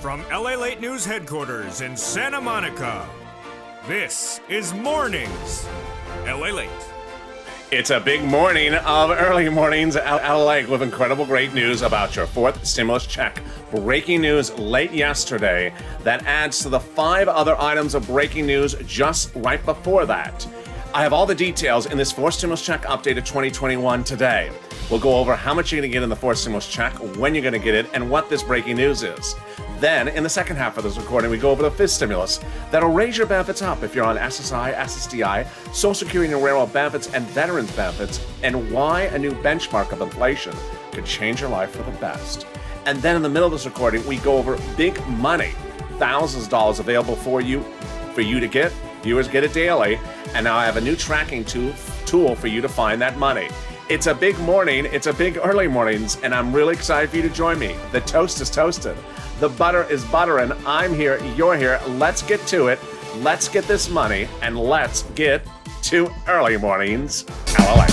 From LALATE News headquarters in Santa Monica, this is Mornings LALATE. It's a big morning of early mornings at LALATE with incredible great news about your fourth stimulus check. Breaking news late yesterday that adds to the 5 other items of breaking news just right before that. I have all the details in this fourth stimulus check update of 2021 today. We'll go over how much you're going to get in the fourth stimulus check, when you're going to get it, and what this breaking news is. Then, in the second half of this recording, we go over the fifth stimulus that'll raise your benefits up if you're on SSI, SSDI, Social Security and Railroad benefits, and Veterans benefits, and why a new benchmark of inflation could change your life for the best. And then in the middle of this recording, we go over big money, thousands of dollars available for you to get. Viewers get it daily, and now I have a new tracking tool for you to find that money. It's a big morning, it's a big early mornings, and I'm really excited for you to join me. The toast is toasted. The butter is buttering. I'm here, you're here. Let's get to it. Let's get this money, and let's get to early mornings. LALATE.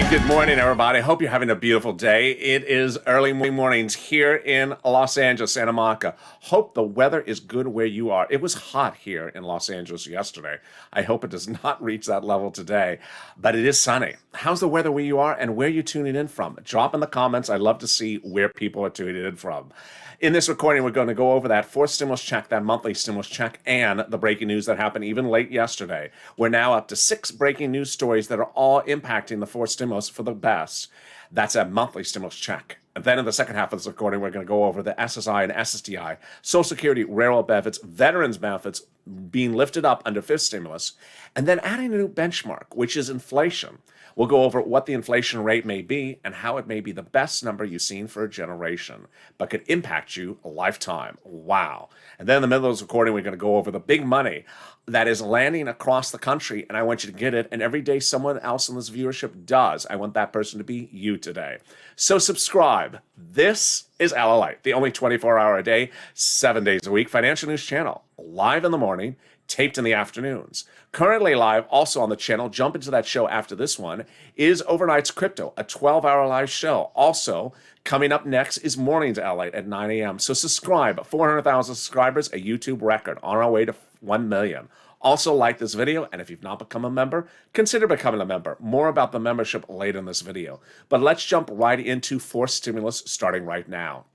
Good morning, everybody. I hope you're having a beautiful day. It is early mornings here in Los Angeles, Santa Monica. Hope the weather is good where you are. It was hot here in Los Angeles yesterday. I hope it does not reach that level today, but it is sunny. How's the weather where you are and where you're tuning in from? Drop in the comments. I'd love to see where people are tuning in from. In this recording, we're going to go over that fourth stimulus check, that monthly stimulus check, and the breaking news that happened even late yesterday. We're now up to 6 breaking news stories that are all impacting the fourth stimulus for the best. That's a monthly stimulus check. And then in the second half of this recording, we're going to go over the SSI and SSDI, Social Security, Railroad benefits, Veterans benefits being lifted up under fifth stimulus, and then adding a new benchmark, which is inflation. We'll go over what the inflation rate may be and how it may be the best number you've seen for a generation, but could impact you a lifetime. Wow. And then in the middle of this recording, we're going to go over the big money that is landing across the country, and I want you to get it. And every day someone else in this viewership does. I want that person to be you today. So subscribe. This is LALATE, the only 24-hour a day, 7 days a week financial news channel, live in the morning, taped in the afternoons. Currently live also on the channel, jump into that show after this one, is Overnight's Crypto, a 12-hour live show. Also, coming up next is Mornings LALATE at 9 a.m. So subscribe. 400,000 subscribers, a YouTube record, on our way to 1 million. Also like this video, and if you've not become a member, consider becoming a member. More about the membership later in this video. But let's jump right into fourth stimulus starting right now.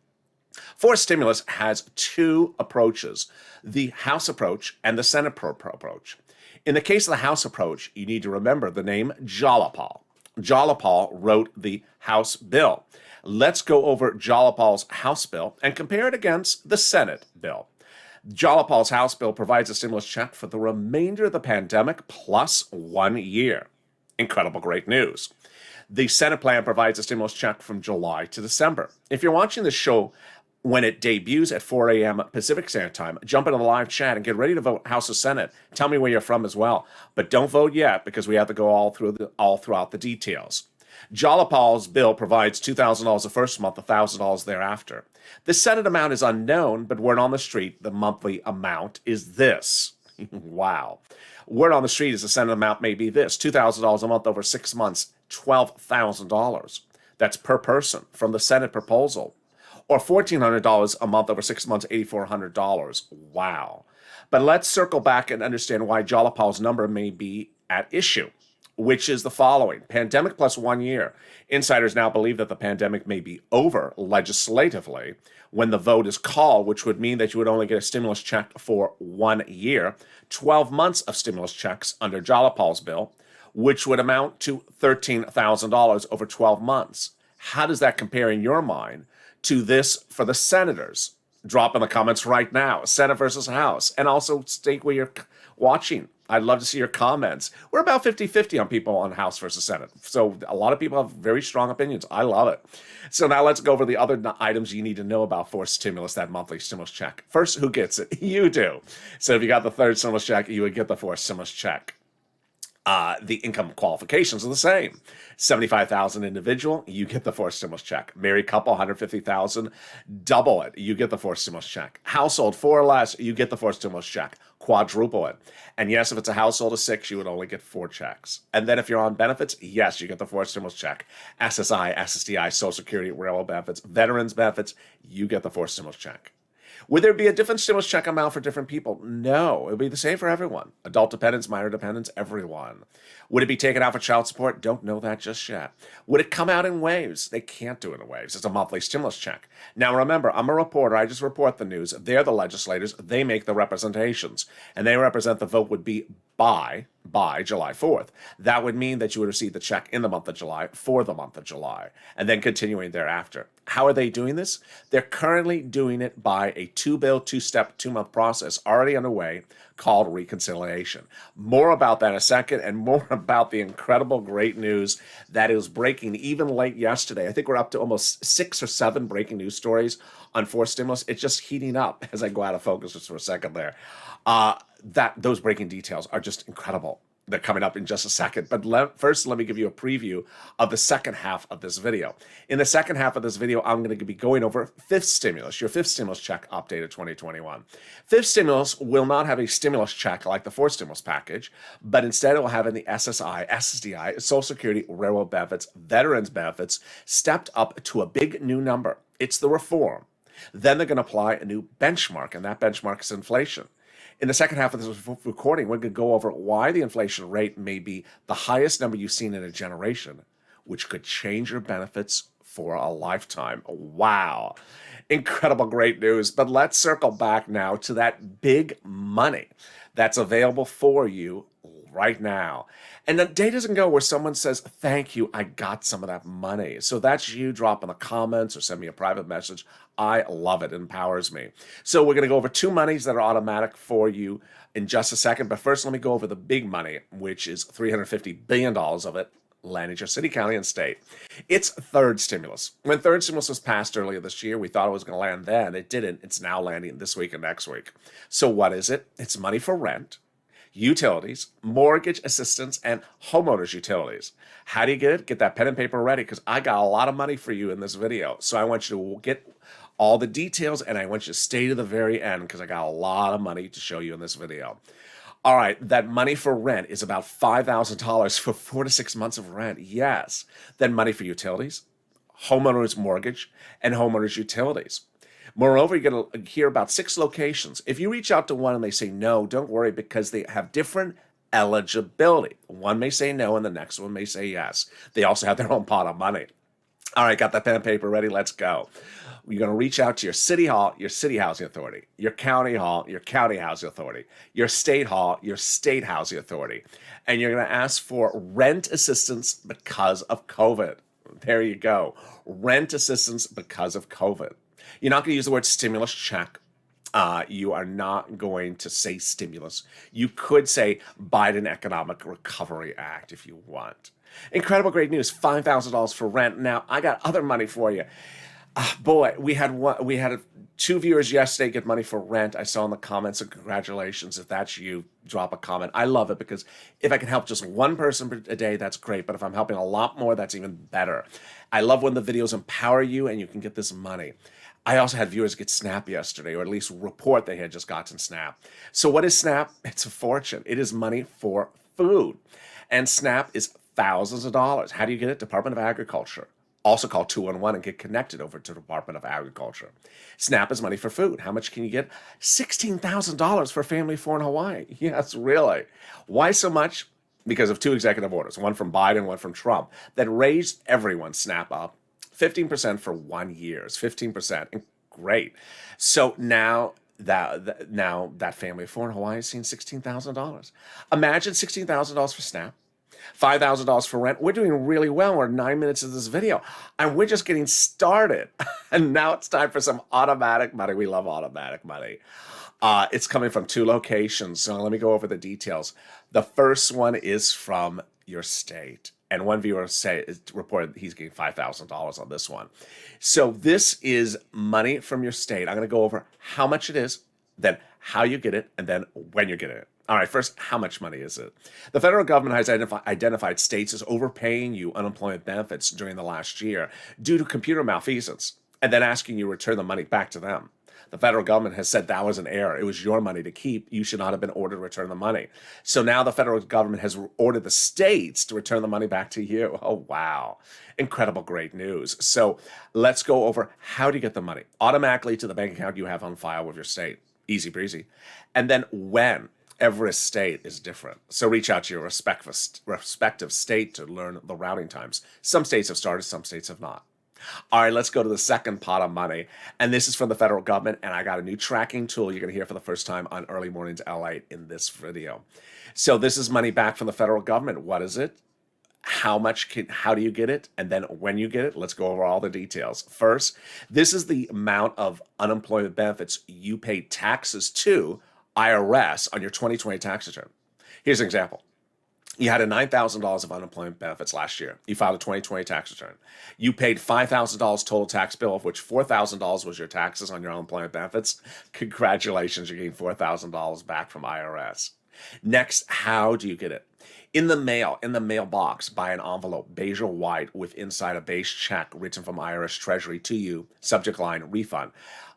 Fourth stimulus has 2 approaches, the House approach and the Senate approach. In the case of the House approach, you need to remember the name Jalapal. Jalapal wrote the House bill. Let's go over Jalapal's House bill and compare it against the Senate bill. Jalapal's House bill provides a stimulus check for the remainder of the pandemic plus 1 year. Incredible great news. The Senate plan provides a stimulus check from July to December. If you're watching this show when it debuts at 4 a.m. Pacific Standard Time, jump into the live chat and get ready to vote House or Senate. Tell me where you're from as well. But don't vote yet because we have to go all throughout the details. Jalapal's bill provides $2,000 the first month, $1,000 thereafter. The Senate amount is unknown, but word on the street, the monthly amount is this. Wow. Word on the street is the Senate amount may be this, $2,000 a month over 6 months, $12,000. That's per person from the Senate proposal. Or $1,400 a month over 6 months, $8,400. Wow. But let's circle back and understand why Jalapal's number may be at issue, which is the following. Pandemic plus 1 year. Insiders now believe that the pandemic may be over legislatively when the vote is called, which would mean that you would only get a stimulus check for 1 year, 12 months of stimulus checks under Jalapal's bill, which would amount to $13,000 over 12 months. How does that compare in your mind to this for the senators? Drop in the comments right now, Senate versus House, and also state where you're watching I'd love to see your comments. We're about 50-50 on people on House versus Senate. So a lot of people have very strong opinions. I love it. So now let's go over the other items you need to know about forced stimulus, that monthly stimulus check. First, who gets it? You do. So if you got the third stimulus check, you would get the forced stimulus check. The income qualifications are the same. 75,000 individual, you get the forced stimulus check. Married couple, 150,000, double it, you get the forced stimulus check. Household 4 or less, you get the forced stimulus check. Quadruple it. And yes, if it's a household of 6, you would only get 4 checks. And then if you're on benefits, yes, you get the forced stimulus check. SSI, SSDI, Social Security, railroad benefits, veterans benefits, you get the forced stimulus check. Would there be a different stimulus check amount for different people? No, it would be the same for everyone. Adult dependents, minor dependents, everyone. Would it be taken out for child support? Don't know that just yet. Would it come out in waves? They can't do it in waves. It's a monthly stimulus check. Now remember, I'm a reporter. I just report the news. They're the legislators. They make the representations. And they represent the vote would be by July 4th. That would mean that you would receive the check in the month of July for the month of July, and then continuing thereafter. How are they doing this? They're currently doing it by a 2-bill, 2-step, 2-month process already underway called reconciliation. More about that in a second, and more about the incredible great news that is breaking even late yesterday. I think we're up to almost 6 or 7 breaking news stories on forced stimulus. It's just heating up as I go out of focus just for a second there. Those breaking details are just incredible. They're coming up in just a second. But first, let me give you a preview of the second half of this video. In the second half of this video, I'm going to be going over fifth stimulus, your fifth stimulus check updated 2021. Fifth stimulus will not have a stimulus check like the fourth stimulus package, but instead it will have in the SSI, SSDI, Social Security, railroad benefits, veterans benefits, stepped up to a big new number. It's the reform. Then they're going to apply a new benchmark, and that benchmark is inflation. In the second half of this recording, we're going to go over why the inflation rate may be the highest number you've seen in a generation, which could change your benefits for a lifetime. Wow. Incredible, great news. But let's circle back now to that big money that's available for you right now. And the day doesn't go where someone says, thank you, I got some of that money. So that's you. Drop in the comments or send me a private message. I love it. It empowers me. So we're going to go over 2 monies that are automatic for you in just a second. But first, let me go over the big money, which is $350 billion of it landing your city, county, and state. It's third stimulus. When third stimulus was passed earlier this year, we thought it was going to land then. It didn't. It's now landing this week and next week. So what is it? It's money for rent, utilities, mortgage assistance, and homeowners utilities. How do you get it? Get that pen and paper ready, because I got a lot of money for you in this video. So I want you to get all the details, and I want you to stay to the very end, because I got a lot of money to show you in this video. All right, that money for rent is about $5,000 for 4 to 6 months of rent. Yes. Then money for utilities, homeowners mortgage, and homeowners utilities. Moreover, you're going to hear about 6 locations. If you reach out to one and they say no, don't worry, because they have different eligibility. One may say no and the next one may say yes. They also have their own pot of money. All right, got that pen and paper ready? Let's go. You're going to reach out to your city hall, your city housing authority, your county hall, your county housing authority, your state hall, your state housing authority. And you're going to ask for rent assistance because of COVID. There you go. Rent assistance because of COVID. You're not going to use the word stimulus check. You are not going to say stimulus. You could say Biden Economic Recovery Act if you want. Incredible, great news. $5,000 for rent. Now, I got other money for you. Boy, we had 2 viewers yesterday get money for rent. I saw in the comments, so congratulations. If that's you, drop a comment. I love it, because if I can help just one person a day, that's great. But if I'm helping a lot more, that's even better. I love when the videos empower you and you can get this money. I also had viewers get SNAP yesterday, or at least report they had just gotten SNAP. So what is SNAP? It's a fortune. It is money for food. And SNAP is thousands of dollars. How do you get it? Department of Agriculture. Also call 211 and get connected over to the Department of Agriculture. SNAP is money for food. How much can you get? $16,000 for a family of 4 in Hawaii. Yes, really. Why so much? Because of 2 executive orders, one from Biden, one from Trump, that raised everyone's SNAP up 15% for 1 year. It's 15%. Great. So now that family of 4 in Hawaii is seeing $16,000. Imagine $16,000 for SNAP. $5,000 for rent. We're doing really well. We're 9 minutes of this video, and we're just getting started. And now it's time for some automatic money. We love automatic money. It's coming from two locations. So let me go over the details. The first one is from your state. And one viewer reported he's getting $5,000 on this one. So this is money from your state. I'm going to go over how much it is, then how you get it, and then when you get it. All right, first, how much money is it? The federal government has identified states as overpaying you unemployment benefits during the last year due to computer malfeasance, and then asking you to return the money back to them. The federal government has said that was an error. It was your money to keep. You should not have been ordered to return the money. So now the federal government has ordered the states to return the money back to you. Oh, wow. Incredible, great news. So let's go over how to get the money automatically to the bank account you have on file with your state. Easy breezy. And then when. Every state is different. So reach out to your respective state to learn the routing times. Some states have started, some states have not. All right, let's go to the second pot of money. And this is from the federal government, and I got a new tracking tool you're going to hear for the first time on Early Mornings LALATE in this video. So this is money back from the federal government. What is it? How do you get it? And then when you get it, let's go over all the details. First, this is the amount of unemployment benefits you paid taxes to IRS on your 2020 tax return. Here's an example. You had a $9,000 of unemployment benefits last year. You filed a 2020 tax return. You paid $5,000 total tax bill, of which $4,000 was your taxes on your unemployment benefits. Congratulations, you're getting $4,000 back from IRS. Next, how do you get it? In the mailbox, by an envelope, beige or white, with inside a beige check written from IRS Treasury to you, subject line, refund.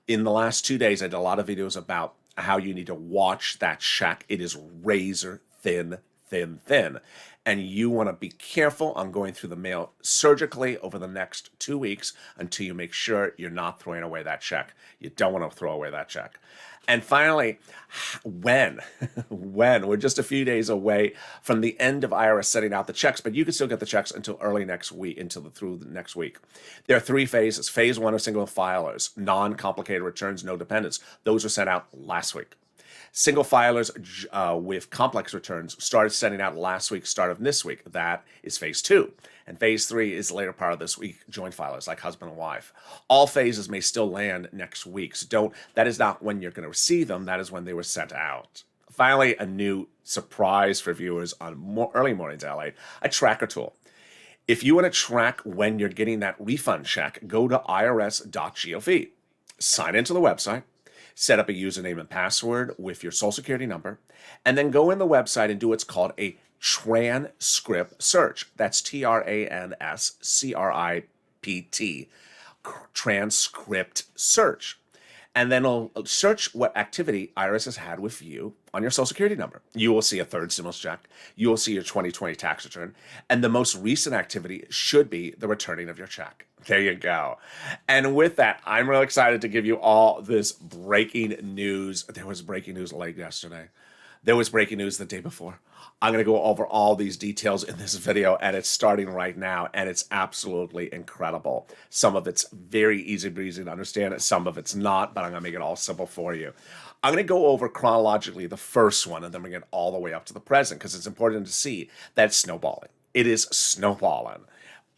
In the last 2 days, I did a lot of videos about how you need to watch that check. It is razor thin. And you want to be careful on going through the mail surgically over the next 2 weeks until you make sure you're not throwing away that check. You don't want to throw away that check. And finally, when? We're just a few days away from the end of IRS setting out the checks, but you can still get the checks until early next week, through the next week. There are 3 phases. Phase 1 are single filers, non-complicated returns, no dependents. Those were sent out last week. Single filers with complex returns started sending out last week, start of this week. That is phase 2. And phase 3 is the later part of this week, joint filers like husband and wife. All phases may still land next week. So that is not when you're going to receive them. That is when they were sent out. Finally, a new surprise for viewers on Early Mornings LA, a tracker tool. If you want to track when you're getting that refund check, go to irs.gov. Sign into the website. Set up a username and password with your social security number, and then go in the website and do what's called a transcript search. That's TRANSCRIPT, transcript search. And then it'll search what activity IRS has had with you on your social security number. You will see a third stimulus check. You will see your 2020 tax return. And the most recent activity should be the returning of your check. There you go. And with that, I'm really excited to give you all this breaking news. There was breaking news late yesterday. There was breaking news the day before. I'm going to go over all these details in this video, and it's starting right now, and it's absolutely incredible. Some of it's very easy breezy to understand, some of it's not, but I'm going to make it all simple for you. I'm going to go over chronologically the first one, and then we're going to get all the way up to the present, because it's important to see that it's snowballing. It is snowballing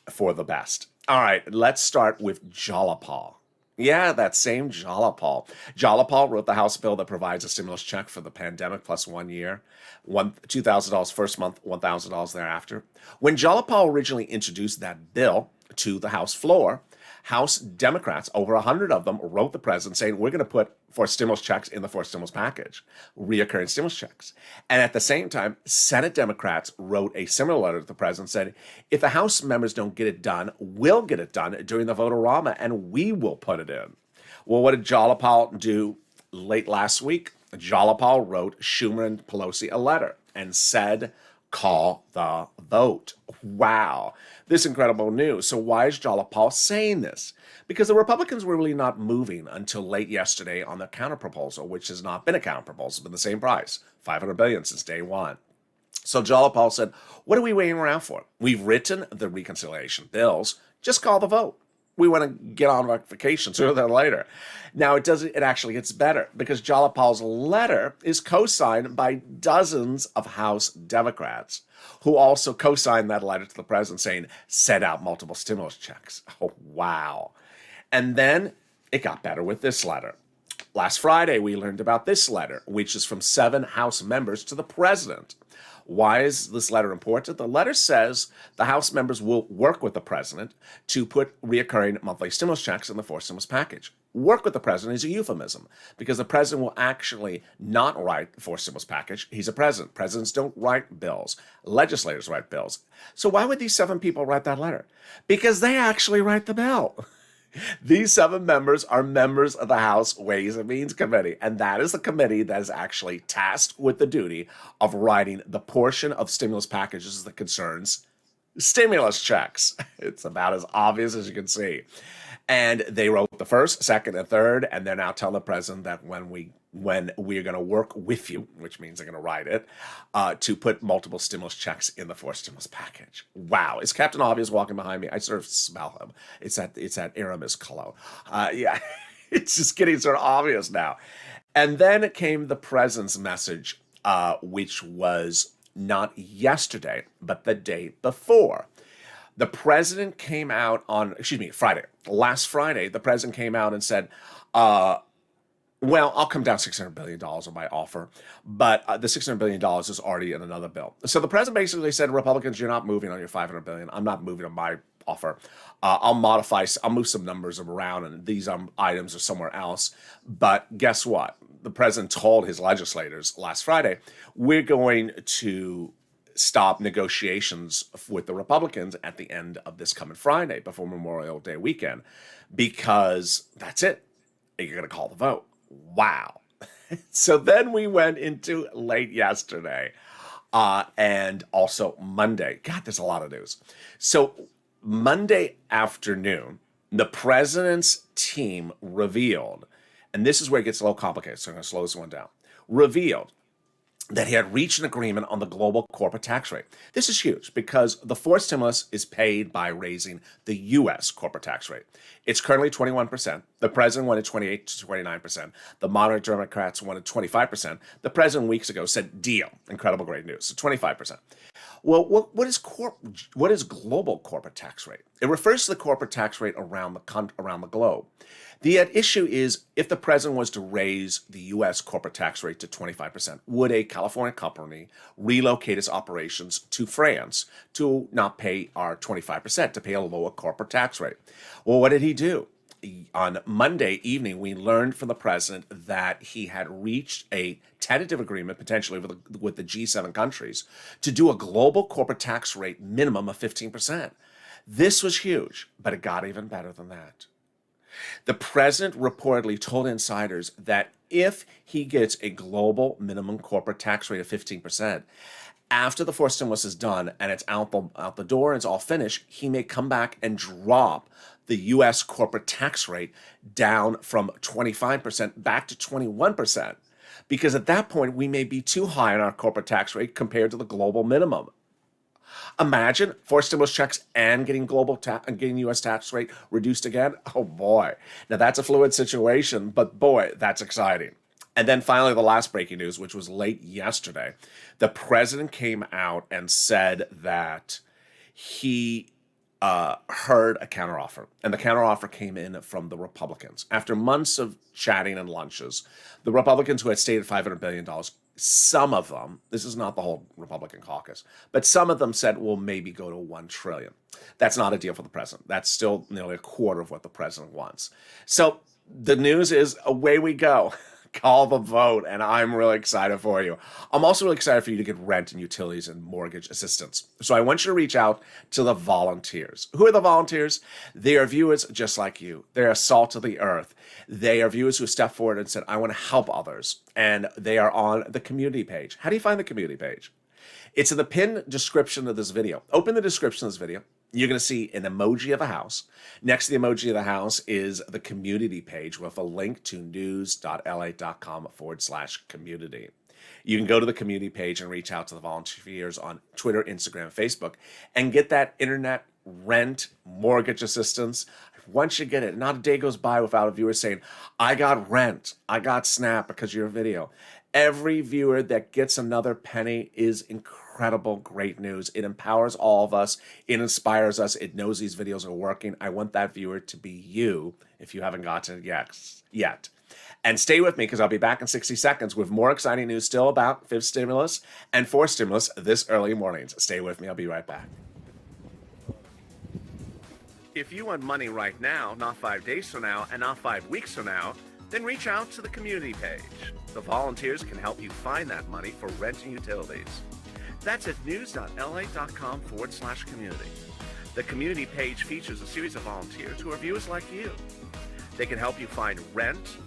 for the best. All right, let's start with Jalapal. Yeah, that same Jalapal. Jalapal wrote the House bill that provides a stimulus check for the pandemic plus 1 year, $2,000 first month, $1,000 thereafter. When Jalapal originally introduced that bill to the House floor, House Democrats, over 100 of them, wrote the president saying, we're going to put 4 stimulus checks in the 4th stimulus package, reoccurring stimulus checks. And at the same time, Senate Democrats wrote a similar letter to the president saying, if the House members don't get it done, we'll get it done during the vote-a-rama, and we will put it in. Well, what did Jalapal do late last week? Jalapal wrote Schumer and Pelosi a letter and said, call the vote. Wow. This incredible news. So why is Jalapal saying this? Because the Republicans were really not moving until late yesterday on the counterproposal, which has not been a counterproposal. It's been the same price, $500 billion since day one. So Jalapal said, what are we waiting around for? We've written the reconciliation bills. Just call the vote. We want to get on vacation sooner than later. Now, it actually gets better because Jalapal's letter is co-signed by dozens of House Democrats who also co-signed that letter to the president saying, set out multiple stimulus checks. Oh, wow. And then it got better with this letter. Last Friday, we learned about this letter, which is from 7 House members to the president. Why is this letter important? The letter says the House members will work with the president to put reoccurring monthly stimulus checks in the fourth stimulus package. Work with the president is a euphemism because the president will actually not write the fourth stimulus package. He's a president. Presidents don't write bills. Legislators write bills. So why would these 7 people write that letter? Because they actually write the bill. These 7 members are members of the House Ways and Means Committee, and that is the committee that is actually tasked with the duty of writing the portion of stimulus packages that concerns stimulus checks. It's about as obvious as you can see. And they wrote the first, second, and third, and they're now telling the president that when we're going to work with you, which means they're going to write it, to put multiple stimulus checks in the fourth stimulus package. Wow. Is Captain Obvious walking behind me? I sort of smell him. It's that Aramis cologne. Yeah, it's just getting sort of obvious now. And then came the president's message, which was not yesterday, but the day before. The president came out on, Friday. Last Friday, the president came out and said, well, I'll come down $600 billion on my offer, but the $600 billion is already in another bill. So the president basically said, Republicans, you're not moving on your $500 billion. I'm not moving on my offer. I'll move some numbers around, and these items are somewhere else. But guess what? The president told his legislators last Friday, we're going to stop negotiations with the Republicans at the end of this coming Friday before Memorial Day weekend, because that's it. You're going to call the vote. Wow. So then we went into late yesterday and also Monday. God, there's a lot of news. So Monday afternoon, the president's team revealed, and this is where it gets a little complicated, so I'm going to slow this one down, revealed that he had reached an agreement on the global corporate tax rate. This is huge because the fourth stimulus is paid by raising the U.S. corporate tax rate. It's currently 21%. The president wanted 28 to 29%. The moderate Democrats wanted 25%. The president weeks ago said, deal. Incredible, great news. So 25%. Well, what is global corporate tax rate? It refers to the corporate tax rate around the globe. The issue is, if the president was to raise the U.S. corporate tax rate to 25%, would a California company relocate its operations to France to not pay our 25%, to pay a lower corporate tax rate? Well, what did he do? On Monday evening, we learned from the president that he had reached a tentative agreement, potentially with the G7 countries, to do a global corporate tax rate minimum of 15%. This was huge, but it got even better than that. The president reportedly told insiders that if he gets a global minimum corporate tax rate of 15%, after the fourth stimulus is done and it's out the door and it's all finished, he may come back and drop the U.S. corporate tax rate down from 25% back to 21%. Because at that point, we may be too high on our corporate tax rate compared to the global minimum. Imagine 4 stimulus checks and getting getting U.S. tax rate reduced again. Oh boy. Now that's a fluid situation, but boy, that's exciting. And then finally, the last breaking news, which was late yesterday, the president came out and said that he heard a counteroffer, and the counteroffer came in from the Republicans. After months of chatting and lunches, the Republicans who had stated $500 billion, some of them, this is not the whole Republican caucus, but some of them said, well, maybe go to $1 trillion. That's not a deal for the president. That's still nearly a quarter of what the president wants. So the news is, away we go. Call the vote, and I'm really excited for you. I'm also really excited for you to get rent and utilities and mortgage assistance. So I want you to reach out to the volunteers. Who are the volunteers? They are viewers just like you. They are salt of the earth. They are viewers who step forward and said, I want to help others. And they are on the community page. How do you find the community page? It's in the pinned description of this video. Open the description of this video. You're going to see an emoji of a house. Next to the emoji of the house is the community page with a link to news.la.com/community. You can go to the community page and reach out to the volunteers on Twitter, Instagram, Facebook, and get that internet, rent, mortgage assistance. Once you get it, not a day goes by without a viewer saying, I got rent, I got SNAP because of your video. Every viewer that gets another penny is incredible, great news. It empowers all of us. It inspires us. It knows these videos are working. I want that viewer to be you if you haven't gotten it yet. And stay with me because I'll be back in 60 seconds with more exciting news still about fifth stimulus and fourth stimulus this early mornings. Stay with me. I'll be right back. If you want money right now, not 5 days from now, and not 5 weeks from now, then reach out to the community page. The volunteers can help you find that money for rent and utilities. That's at news.la.com/community. The community page features a series of volunteers who are viewers like you. They can help you find rent,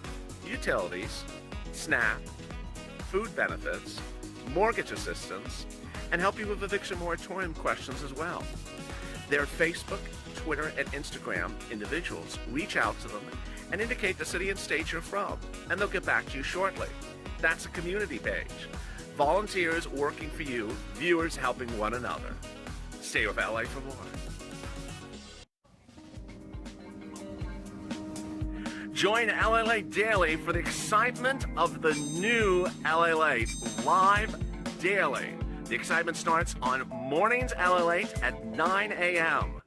utilities, SNAP, food benefits, mortgage assistance, and help you with eviction moratorium questions as well. Their Facebook, Twitter, and Instagram individuals reach out to them and indicate the city and state you're from, and they'll get back to you shortly. That's a community page. Volunteers working for you, viewers helping one another. Stay with LA for more. Join LALATE Daily for the excitement of the new LALATE live daily. The excitement starts on mornings LALATE at 9 a.m.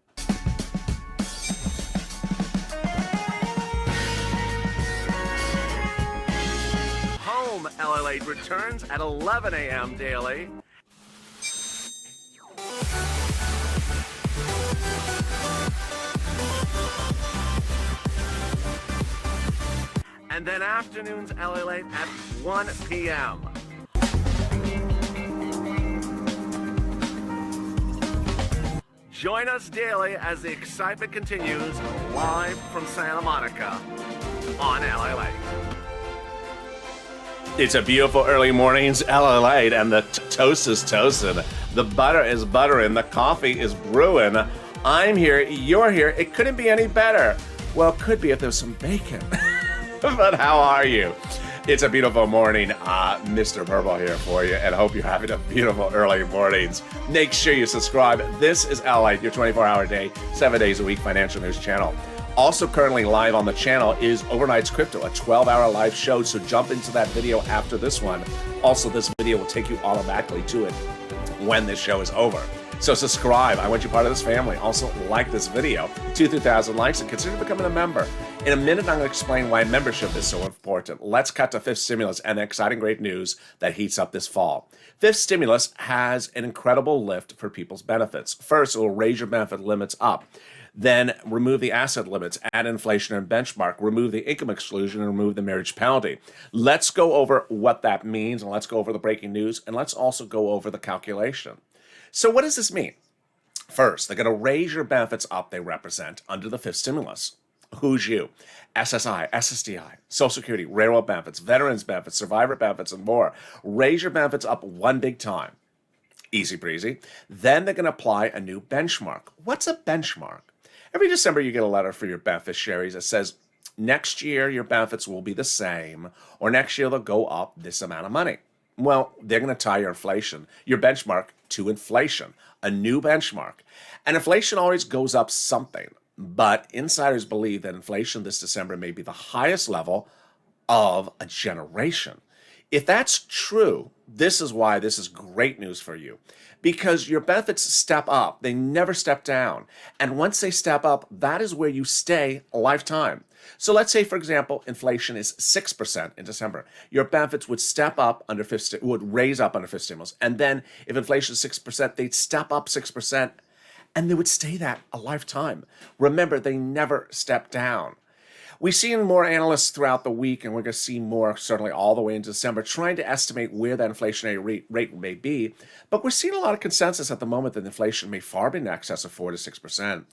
Home LALATE returns at 11 a.m. daily. And then afternoons LALATE at 1 p.m. Join us daily as the excitement continues live from Santa Monica on LALATE. It's a beautiful early morning's LALATE, and the toast is toasting. The butter is buttering. The coffee is brewing. I'm here. You're here. It couldn't be any better. Well, it could be if there's some bacon. But how are you? It's a beautiful morning. Mr. Purple here for you, and I hope you're having a beautiful early mornings. Make sure you subscribe. This is LALATE, your 24-hour day, 7 days a week financial news channel. Also currently live on the channel is Overnight's Crypto, a 12-hour live show, so jump into that video after this one. Also, this video will take you automatically to it when this show is over. So subscribe. I want you part of this family. Also, like this video. 2,000 likes, and consider becoming a member. In a minute, I'm going to explain why membership is so important. Let's cut to fifth stimulus and the exciting great news that heats up this fall. Fifth stimulus has an incredible lift for people's benefits. First, it will raise your benefit limits up. Then remove the asset limits, add inflation and benchmark, remove the income exclusion, and remove the marriage penalty. Let's go over what that means, and let's go over the breaking news, and let's also go over the calculation. So what does this mean? First, they're going to raise your benefits up they represent under the fifth stimulus. Who's you? SSI, SSDI, Social Security, railroad benefits, veterans benefits, survivor benefits, and more. Raise your benefits up one big time. Easy breezy. Then they're going to apply a new benchmark. What's a benchmark? Every December you get a letter for your beneficiaries that says, next year your benefits will be the same, or next year they'll go up this amount of money. Well, they're going to tie your benchmark to inflation, a new benchmark. And inflation always goes up something, but insiders believe that inflation this December may be the highest level of a generation. If that's true, this is why this is great news for you. Because your benefits step up, they never step down. And once they step up, that is where you stay a lifetime. So let's say, for example, inflation is 6% in December. Your benefits would would raise up under fifth stimulus. And then if inflation is 6%, they'd step up 6%, and they would stay that a lifetime. Remember, they never step down. We've seen more analysts throughout the week, and we're going to see more certainly all the way into December, trying to estimate where that inflationary rate may be. But we're seeing a lot of consensus at the moment that inflation may far be in excess of 4 to 6%.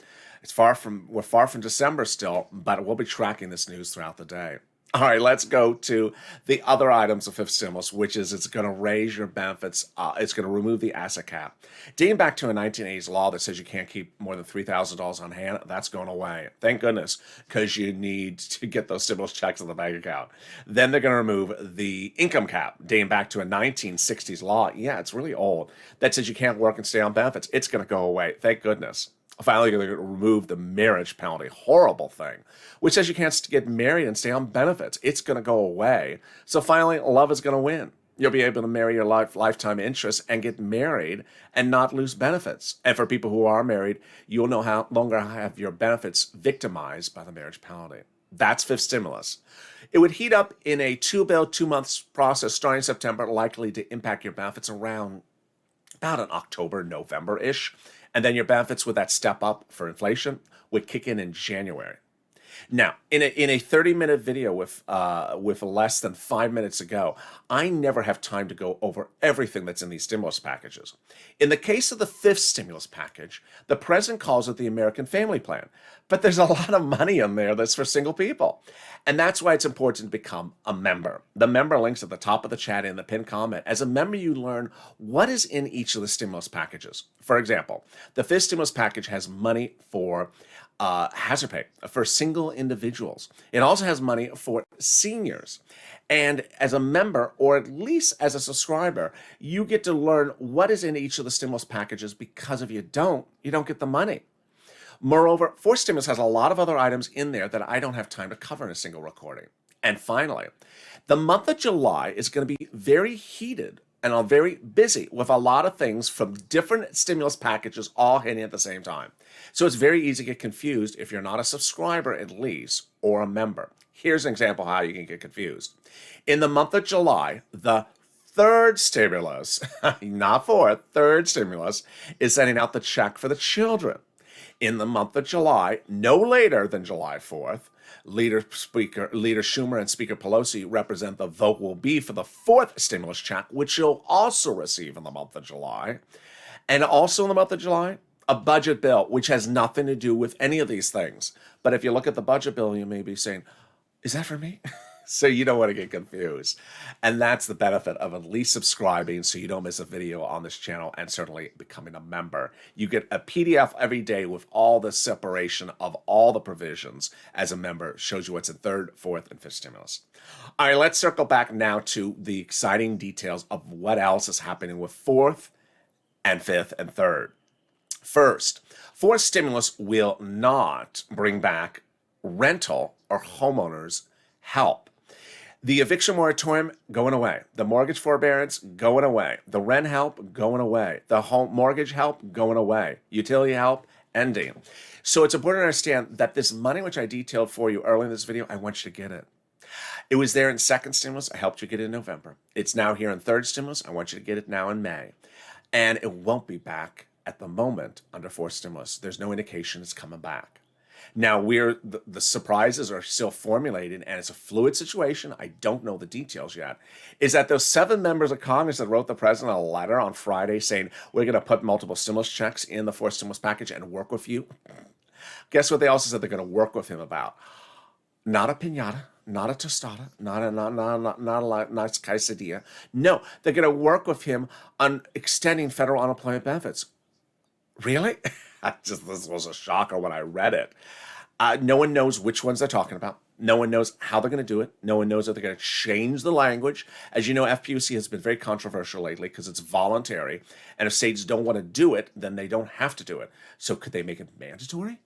We're far from December still, but we'll be tracking this news throughout the day. All right, let's go to the other items of fifth stimulus, which is it's going to raise your benefits. It's going to remove the asset cap. Dating back to a 1980s law that says you can't keep more than $3,000 on hand, that's going away. Thank goodness, because you need to get those stimulus checks in the bank account. Then they're going to remove the income cap, dating back to a 1960s law. Yeah, it's really old. That says you can't work and stay on benefits. It's going to go away. Thank goodness. Finally, they're going to remove the marriage penalty, horrible thing, which says you can't get married and stay on benefits. It's going to go away. So finally, love is going to win. You'll be able to marry your lifetime interest and get married and not lose benefits. And for people who are married, you'll no longer have your benefits victimized by the marriage penalty. That's fifth stimulus. It would heat up in a 2 months process starting September, likely to impact your benefits around about an October, November-ish. And then your benefits with that step up for inflation would kick in January. Now, in a 30-minute video with less than 5 minutes to go, I never have time to go over everything that's in these stimulus packages. In the case of the fifth stimulus package, the president calls it the American Family Plan. But there's a lot of money in there that's for single people. And that's why it's important to become a member. The member link's at the top of the chat in the pinned comment. As a member, you learn what is in each of the stimulus packages. For example, the fifth stimulus package has money for hazard pay for single individuals. It also has money for seniors. And as a member, or at least as a subscriber, you get to learn what is in each of the stimulus packages, because if you don't get the money. Moreover, fourth stimulus has a lot of other items in there that I don't have time to cover in a single recording. And finally, the month of July is going to be very heated and I'm very busy with a lot of things from different stimulus packages all hitting at the same time. So it's very easy to get confused if you're not a subscriber at least, or a member. Here's an example how you can get confused. In the month of July, the third stimulus, not fourth, third stimulus, is sending out the check for the children. In the month of July, no later than July 4th, Leader Schumer and Speaker Pelosi represent the vote will be for the fourth stimulus check, which you'll also receive in the month of July. And also in the month of July, a budget bill, which has nothing to do with any of these things. But if you look at the budget bill, you may be saying, is that for me? So you don't want to get confused. And that's the benefit of at least subscribing so you don't miss a video on this channel, and certainly becoming a member. You get a PDF every day with all the separation of all the provisions as a member. Shows you what's in third, fourth, and fifth stimulus. All right, let's circle back now to the exciting details of what else is happening with fourth and fifth and third. First, fourth stimulus will not bring back rental or homeowners help. The eviction moratorium going away. The mortgage forbearance going away. The rent help going away. The home mortgage help going away. Utility help ending. So it's important to understand that this money, which I detailed for you early in this video, I want you to get it. It was there in second stimulus. I helped you get it in November. It's now here in third stimulus. I want you to get it now in May. And it won't be back at the moment under fourth stimulus. There's no indication it's coming back. Now, the surprises are still formulating, and it's a fluid situation. I don't know the details yet. Is that those 7 members of Congress that wrote the president a letter on Friday saying, we're going to put multiple stimulus checks in the fourth stimulus package and work with you? Guess what they also said they're going to work with him about? Not a piñata, not a tostada, not a nice quesadilla. No, they're going to work with him on extending federal unemployment benefits. Really? This was a shocker when I read it. No one knows which ones they're talking about. No one knows how they're going to do it. No one knows if they're going to change the language. As you know, FPUC has been very controversial lately because it's voluntary. And if states don't want to do it, then they don't have to do it. So could they make it mandatory?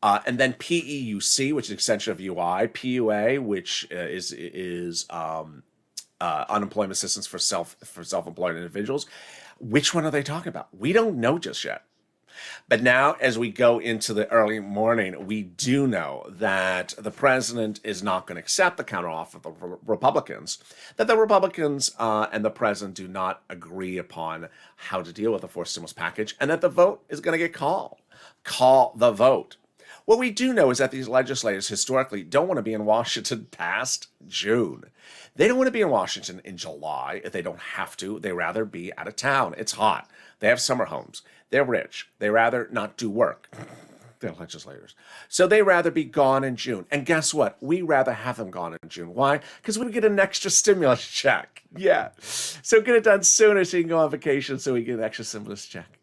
And then PEUC, which is an extension of UI. PUA, which is unemployment assistance for self-employed individuals. Which one are they talking about? We don't know just yet. But now, as we go into the early morning, we do know that the president is not going to accept the counteroffer of the Republicans, that the Republicans and the president do not agree upon how to deal with the fourth stimulus package, and that the vote is going to get called. Call the vote. What we do know is that these legislators historically don't want to be in Washington past June. They don't want to be in Washington in July if they don't have to. They rather be out of town. It's hot. They have summer homes. They're rich. They rather not do work. They're legislators. So they rather be gone in June. And guess what? We rather have them gone in June. Why? Because we get an extra stimulus check. Yeah. So get it done sooner so you can go on vacation so we get an extra stimulus check.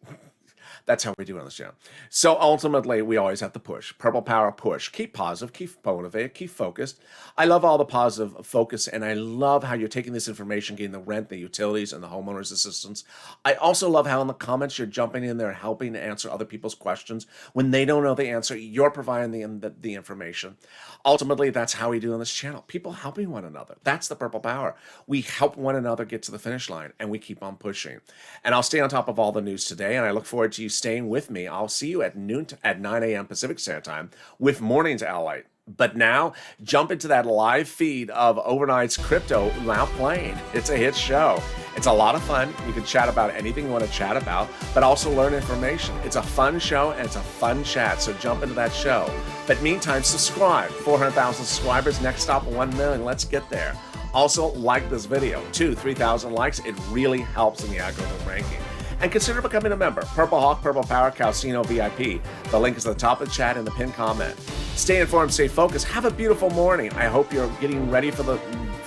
That's how we do it on this channel. So ultimately, we always have to push. Purple Power push. Keep positive, keep motivated, keep focused. I love all the positive focus, and I love how you're taking this information, getting the rent, the utilities, and the homeowner's assistance. I also love how in the comments you're jumping in there and helping to answer other people's questions. When they don't know the answer, you're providing the information. Ultimately, that's how we do on this channel. People helping one another. That's the Purple Power. We help one another get to the finish line, and we keep on pushing. And I'll stay on top of all the news today, and I look forward to you staying with me. I'll see you at noon at 9 a.m. Pacific Standard Time with Mornings LALATE. But now, jump into that live feed of Overnight's Crypto now playing. It's a hit show. It's a lot of fun. You can chat about anything you want to chat about, but also learn information. It's a fun show, and it's a fun chat, so jump into that show. But meantime, subscribe. 400,000 subscribers. Next stop, 1 million. Let's get there. Also, like this video. 3,000 likes. It really helps in the algorithm ranking. And consider becoming a member. Purple Hawk, Purple Power, Calcino VIP. The link is at the top of the chat and the pinned comment. Stay informed, stay focused. Have a beautiful morning. I hope you're getting ready for the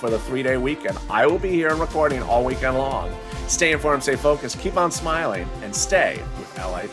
3-day weekend. I will be here and recording all weekend long. Stay informed, stay focused, keep on smiling, and stay with LALATE.